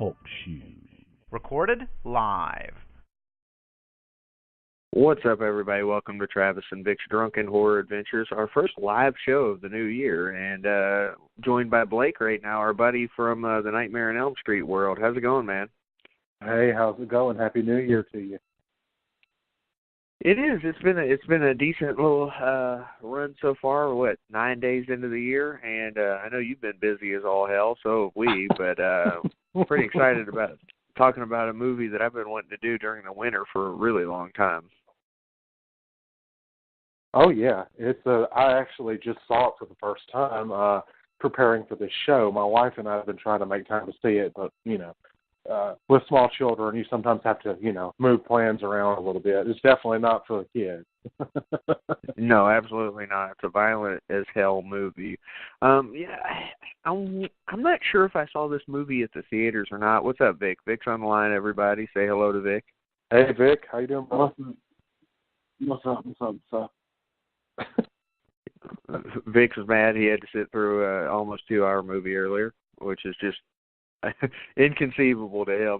Talk Shoes. Recorded live. What's up, everybody? Welcome to Travis and Vic's Drunken Horror Adventures, our first live show of the new year, and joined by Blake right now, our buddy from the Nightmare on Elm Street world. How's it going, man? Hey, how's it going? Happy New Year to you. It is. It's been a decent little run so far. What, 9 days into the year, and I know you've been busy as all hell. So have we. But pretty excited about talking about a movie that I've been wanting to do during the winter for a really long time. Oh yeah, it's. I actually just saw it for the first time preparing for this show. My wife and I have been trying to make time to see it, but with small children, you sometimes have to, move plans around a little bit. It's definitely not for the kids. No, absolutely not. It's a violent as hell movie. I'm not sure if I saw this movie at the theaters or not. What's up, Vic? Vic's on the line, everybody. Say hello to Vic. Hey, Vic. How you doing, bro? What's up? Vic was mad he had to sit through an almost 2-hour movie earlier, which is just inconceivable to him.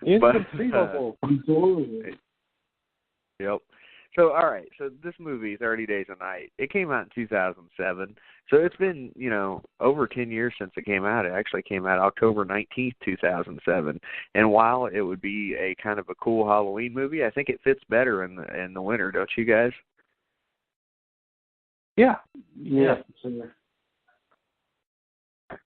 Inconceivable. Yep. So, all right. So this movie, 30 Days a Night, it came out in 2007. So it's been, over 10 years since it came out. It actually came out October 19th, 2007. And while it would be a kind of a cool Halloween movie, I think it fits better in the winter, don't you guys? Yeah.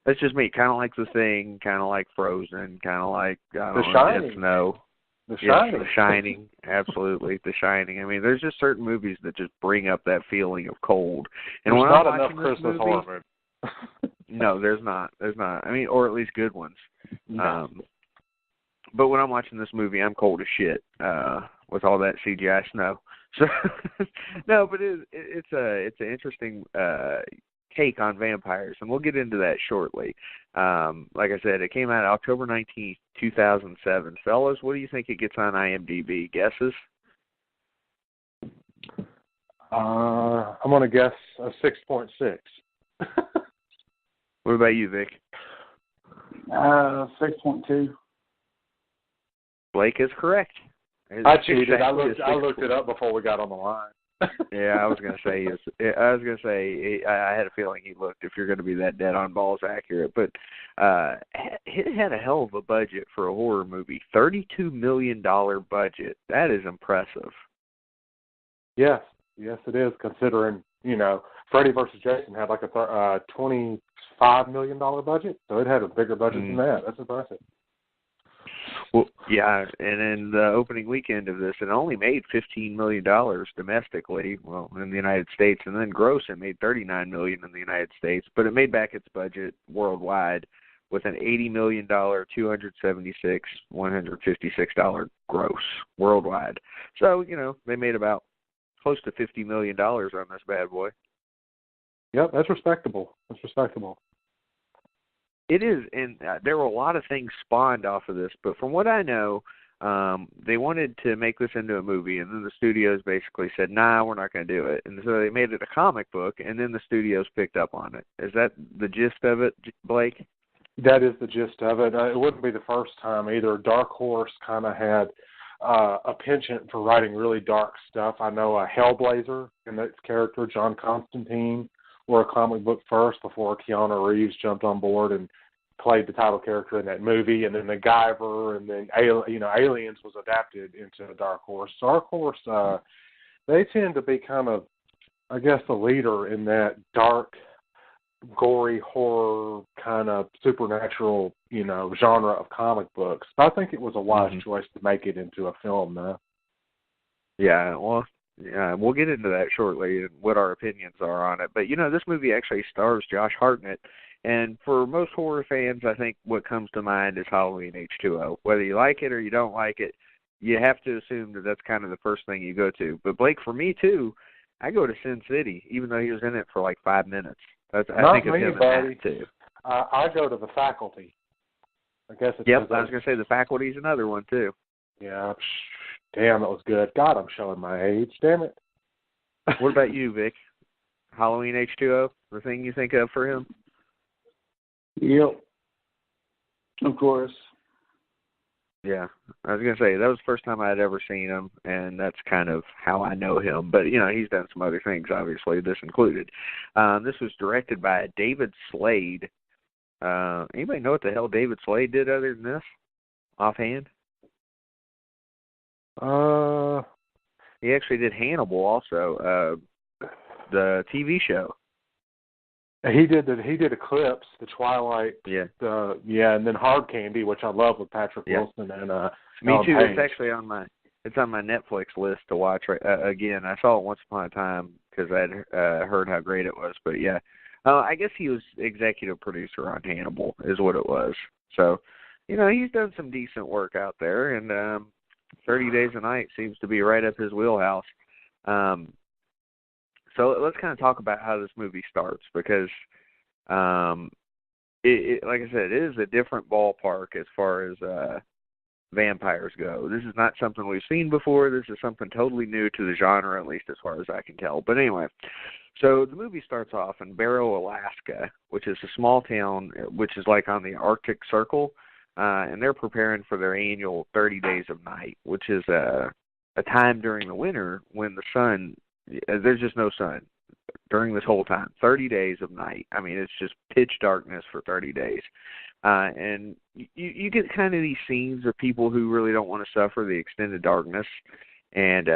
That's just me. Kind of like The Thing, kind of like Frozen, kind of like The Shining. Snow. The Shining. Yes, The Shining. Absolutely, The Shining. I mean, there's just certain movies that just bring up that feeling of cold. And there's when not I'm enough watching Christmas this movie, horror movies. No, there's not. There's not. I mean, or at least good ones. No. But when I'm watching this movie, I'm cold as shit with all that CGI snow. So no, but it's an interesting take on vampires, and we'll get into that shortly. Like I said, it came out October 19th, 2007. Fellas, what do you think it gets on IMDb? Guesses? I'm going to guess a 6.6. What about you, Vic? 6.2. Blake is correct. I cheated. I looked it up before we got on the line. Yeah, I was gonna say I had a feeling he looked. If you're gonna be that dead on balls accurate, but it had a hell of a budget for a horror movie. $32 million budget. That is impressive. Yes, it is. Considering Freddy vs. Jason had like a $25 million budget, so it had a bigger budget than that. That's impressive. Well, yeah, and in the opening weekend of this, it only made $15 million domestically, well, in the United States, and then gross, it made $39 million in the United States, but it made back its budget worldwide with an $80 million, $276, $156 gross worldwide. So, they made about close to $50 million on this bad boy. Yep, that's respectable. It is, and there were a lot of things spawned off of this, but from what I know, they wanted to make this into a movie, and then the studios basically said, nah, we're not going to do it. And so they made it a comic book, and then the studios picked up on it. Is that the gist of it, Blake? That is the gist of it. It wouldn't be the first time either. Dark Horse kind of had a penchant for writing really dark stuff. I know Hellblazer and its character, John Constantine, were a comic book first before Keanu Reeves jumped on board and played the title character in that movie. And then MacGyver, and then Aliens was adapted into Dark Horse. Dark Horse, they tend to be kind of, I guess, the leader in that dark, gory horror kind of supernatural, genre of comic books. I think it was a wise choice to make it into a film, though. Yeah, well, yeah, we'll get into that shortly and what our opinions are on it. But, this movie actually stars Josh Hartnett. And for most horror fans, I think what comes to mind is Halloween H2O. Whether you like it or you don't like it, you have to assume that that's kind of the first thing you go to. But, Blake, for me, too, I go to Sin City, even though he was in it for like 5 minutes. I think of him in that, too. I go to The Faculty. I guess it's... Yep, I was going to say The Faculty's another one, too. Yeah, damn, that was good. God, I'm showing my age. Damn it. What about you, Vic? Halloween H2O, the thing you think of for him? Yep. Of course. Yeah, I was gonna say that was the first time I'd ever seen him, and that's kind of how I know him. But he's done some other things, obviously, this included. This was directed by David Slade. Anybody know what the hell David Slade did other than this, offhand? He actually did Hannibal, also, the TV show. He did Eclipse, the Twilight, Yeah, and then Hard Candy, which I love with Patrick Wilson and me Ellen too. Page. It's actually on my Netflix list to watch. Right, again, I saw it once upon a time because I'd heard how great it was. But yeah, I guess he was executive producer on Hannibal, is what it was. So, he's done some decent work out there, and 30 Days a Night seems to be right up his wheelhouse. So let's kind of talk about how this movie starts, because, like I said, it is a different ballpark as far as vampires go. This is not something we've seen before. This is something totally new to the genre, at least as far as I can tell. But anyway, so the movie starts off in Barrow, Alaska, which is a small town, which is like on the Arctic Circle, and they're preparing for their annual 30 Days of Night, which is a time during the winter when the sun, there's just no sun during this whole time. 30 days of night. I mean, it's just pitch darkness for 30 days. And you get kind of these scenes of people who really don't want to suffer the extended darkness. And,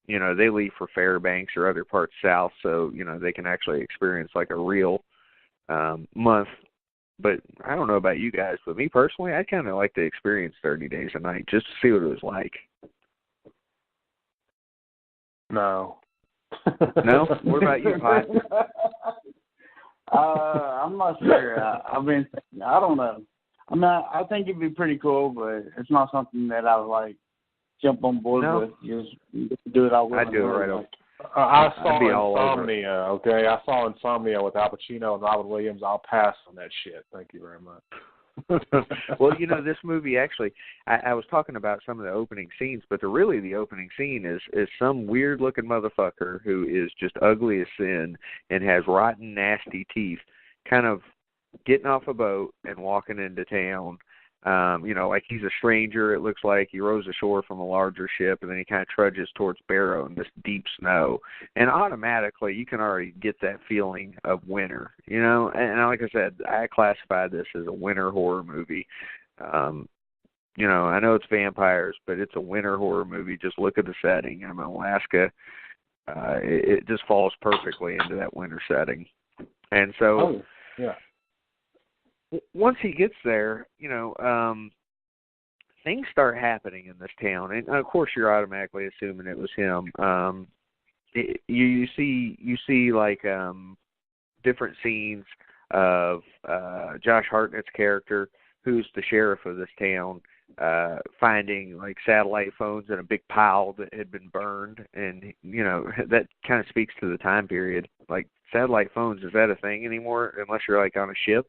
they leave for Fairbanks or other parts south so, they can actually experience like a real month. But I don't know about you guys, but me personally, I kind of like to experience 30 Days a Night just to see what it was like. No. No? What about you, Pot? I'm not sure. I don't know. I think it'd be pretty cool, but it's not something that I would like jump on board with. Just do it all with. I'd do it right off. I saw Insomnia, okay? I saw Insomnia with Al Pacino and Robin Williams. I'll pass on that shit. Thank you very much. Well, this movie actually, I was talking about some of the opening scenes, but the opening scene is some weird-looking motherfucker who is just ugly as sin and has rotten, nasty teeth, kind of getting off a boat and walking into town. Like he's a stranger. It looks like he rows ashore from a larger ship, and then he kind of trudges towards Barrow in this deep snow. And automatically, you can already get that feeling of winter, And like I said, I classify this as a winter horror movie. I know it's vampires, but it's a winter horror movie. Just look at the setting. I'm in Alaska. It just falls perfectly into that winter setting. And so... yeah. Once he gets there, things start happening in this town, and of course you're automatically assuming it was him. You see like different scenes of Josh Hartnett's character, who's the sheriff of this town, finding like satellite phones in a big pile that had been burned, and that kind of speaks to the time period. Like, satellite phones, is that a thing anymore unless you're like on a ship?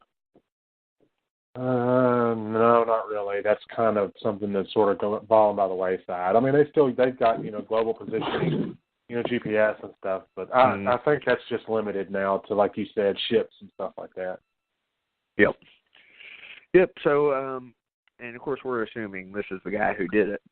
No, not really. That's kind of something that's sort of fallen by the wayside. I mean, they've got global positioning, GPS and stuff, but I think that's just limited now to, like you said, ships and stuff like that. Yep. So, and of course, we're assuming this is the guy who did it.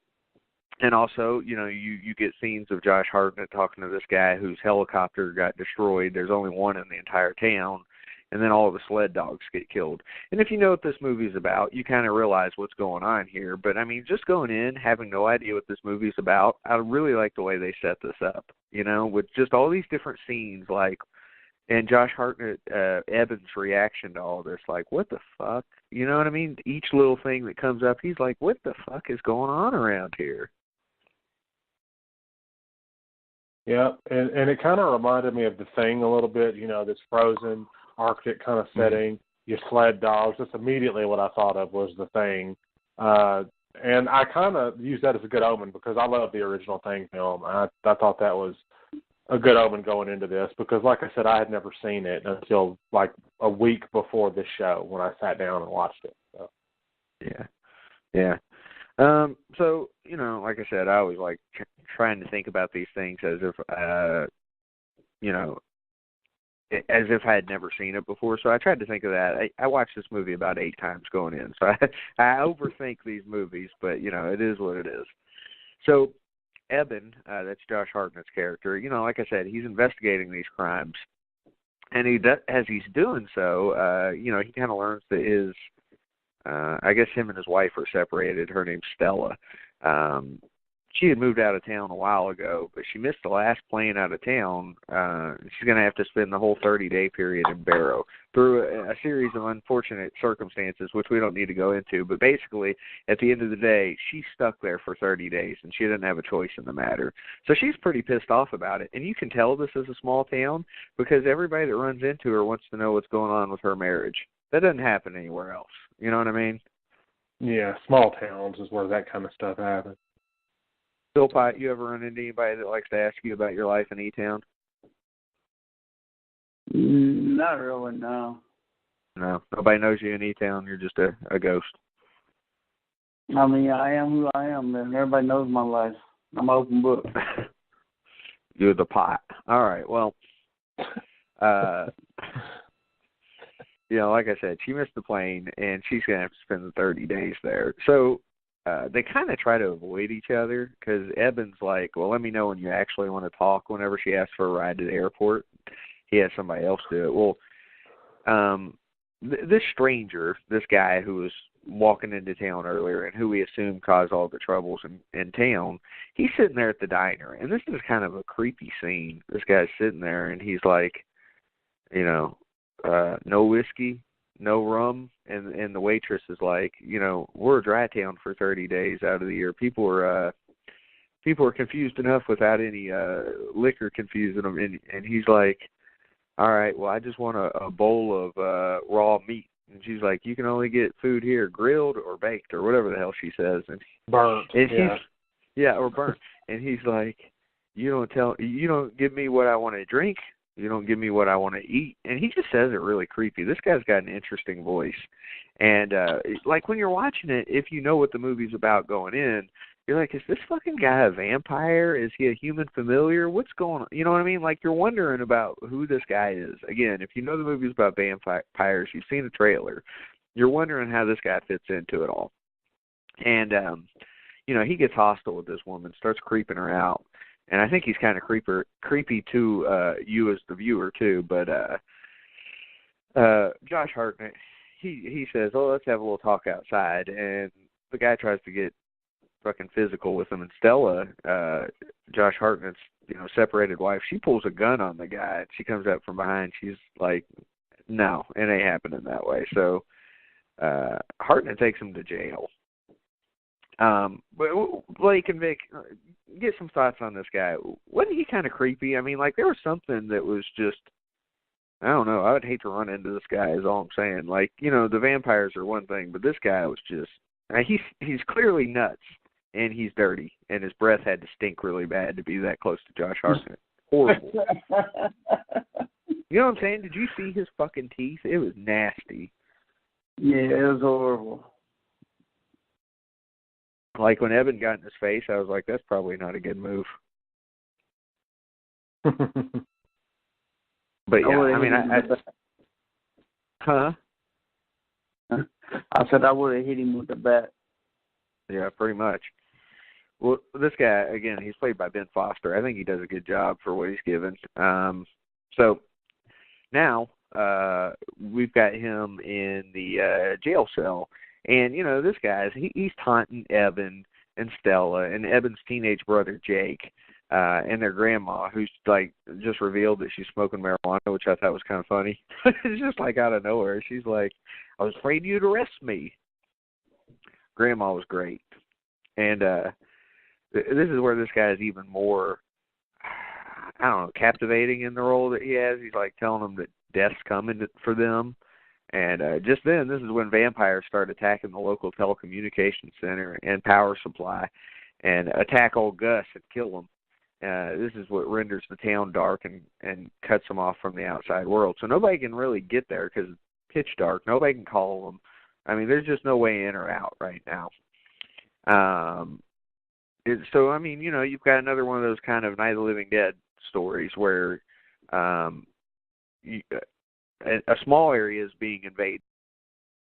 And also, you get scenes of Josh Hartnett talking to this guy whose helicopter got destroyed. There's only one in the entire town. And then all of the sled dogs get killed. And if you know what this movie's about, you kind of realize what's going on here. But, I mean, just going in, having no idea what this movie's about, I really like the way they set this up, with just all these different scenes, like, and Josh Hartnett, Evan's reaction to all this, like, what the fuck? You know what I mean? Each little thing that comes up, he's like, what the fuck is going on around here? Yeah, and it kind of reminded me of The Thing a little bit, this frozen Arctic kind of setting, your sled dogs. That's immediately what I thought of was The Thing. And I kind of use that as a good omen because I love the original Thing film. I thought that was a good omen going into this because, like I said, I had never seen it until like a week before this show when I sat down and watched it. So. Yeah. So, like I said, I always like trying to think about these things as if, as if I had never seen it before. So I tried to think of that. I watched this movie about 8 times going in, so I overthink these movies, but it is what it is. So Eben, that's Josh Hartnett's character. Like I said, he's investigating these crimes, and as he's doing so, he kind of learns that I guess him and his wife are separated. Her name's Stella. She had moved out of town a while ago, but she missed the last plane out of town. She's going to have to spend the whole 30-day period in Barrow through a series of unfortunate circumstances, which we don't need to go into. But basically, at the end of the day, she's stuck there for 30 days, and she didn't have a choice in the matter. So she's pretty pissed off about it. And you can tell this is a small town because everybody that runs into her wants to know what's going on with her marriage. That doesn't happen anywhere else. You know what I mean? Yeah, small towns is where that kind of stuff happens. Philpott, you ever run into anybody that likes to ask you about your life in E-Town? Not really, no. No, nobody knows you in E-Town. You're just a ghost. I mean, I am who I am, man. Everybody knows my life. I'm an open book. You're the pot. All right, well, like I said, she missed the plane, and she's going to have to spend the 30 days there. So they kind of try to avoid each other because Eben's like, well, let me know when you actually want to talk whenever she asks for a ride to the airport. He has somebody else do it. Well, this stranger, this guy who was walking into town earlier and who we assume caused all the troubles in town, he's sitting there at the diner. And this is kind of a creepy scene. This guy's sitting there, and he's like, no whiskey, no rum, and the waitress is like, we're a dry town for 30 days out of the year. People are confused enough without any liquor confusing them, and he's like, all right, well, I just want a bowl of raw meat. And she's like, you can only get food here grilled or baked or whatever the hell she says. And burnt. Or burnt. And he's like, you don't give me what I want to drink. You don't give me what I want to eat. And he just says it really creepy. This guy's got an interesting voice. And, like, when you're watching it, if you know what the movie's about going in, you're like, is this fucking guy a vampire? Is he a human familiar? What's going on? You know what I mean? Like, you're wondering about who this guy is. Again, if you know the movie's about vampires, you've seen the trailer, you're wondering how this guy fits into it all. And, he gets hostile with this woman, starts creeping her out. And I think he's kind of creepy to you as the viewer, too. But Josh Hartnett, he says, oh, let's have a little talk outside. And the guy tries to get fucking physical with him. And Stella, Josh Hartnett's separated wife, she pulls a gun on the guy. She comes up from behind. She's like, no, it ain't happening that way. So Hartnett takes him to jail. But Blake and Vic, get some thoughts on this guy. Wasn't he kind of creepy? I mean, like, there was something that was just, I don't know, I would hate to run into this guy is all I'm saying. Like, the vampires are one thing, but this guy was just, he's clearly nuts, and he's dirty, and his breath had to stink really bad to be that close to Josh Hartnett. Horrible. You know what I'm saying? Did you see his fucking teeth? It was nasty. Yeah, it was horrible. Like, when Eben got in his face, I was like, that's probably not a good move. But, yeah, I mean, Huh? I said I would have hit him with the bat. Yeah, pretty much. Well, this guy, again, he's played by Ben Foster. I think he does a good job for what he's given. So, now, we've got him in the jail cell. And, this guy's, he's taunting Eben and Stella and Eben's teenage brother, Jake, and their grandma, who's, like, just revealed that she's smoking marijuana, which I thought was kind of funny. It's just, like, out of nowhere. She's like, I was afraid you'd arrest me. Grandma was great. And this is where this guy is even more, I don't know, captivating in the role that he has. He's, like, telling them that death's coming for them. And just then, this is when vampires start attacking the local telecommunications center and power supply and attack old Gus and kill him. This is what renders the town dark and cuts them off from the outside world. So nobody can really get there because it's pitch dark. Nobody can call them. I mean, there's just no way in or out right now. So, I mean, you've got another one of those kind of Night of the Living Dead stories where, a small area is being invaded.